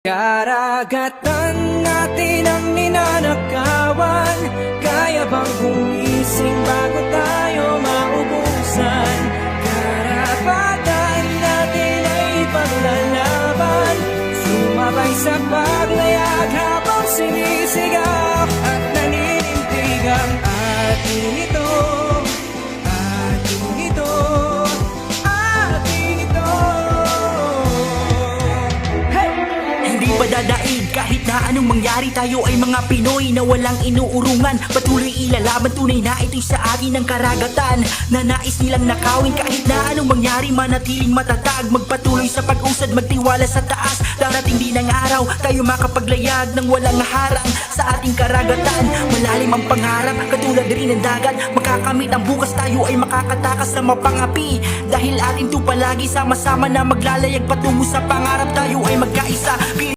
Karagatan natin ang ninanakawan. Kaya bang gumising bago tayo maubusan? Karapatan natin ay paglalaban. Sumabay sa paglayag habang sinisigaw at naninindig ang ating ito. Ating ito. Ating ito. Hey! Hindi pa dadaig kahit na anong mangyari. Tayo ay mga Pinoy na walang inuurungan. Patuloy ilalaban, tunay na ito'y sa atin ang karagatan na nais nilang nakawin. Kahit na anong mangyari, manatiling matatag. Magpatuloy sa pag-usad, magtiwala sa taas. Darating din ang araw, tayo makapaglayag ng walang harang sa ating karagatan. Malalim ang pangarap, katulad rin ng dagat. Makakamit ang bukas, tayo ay makakatakas sa mapangapi. Dahil atin to palagi, sama-sama na maglalayag patungo sa pangarap. Tayo ay magkaisa.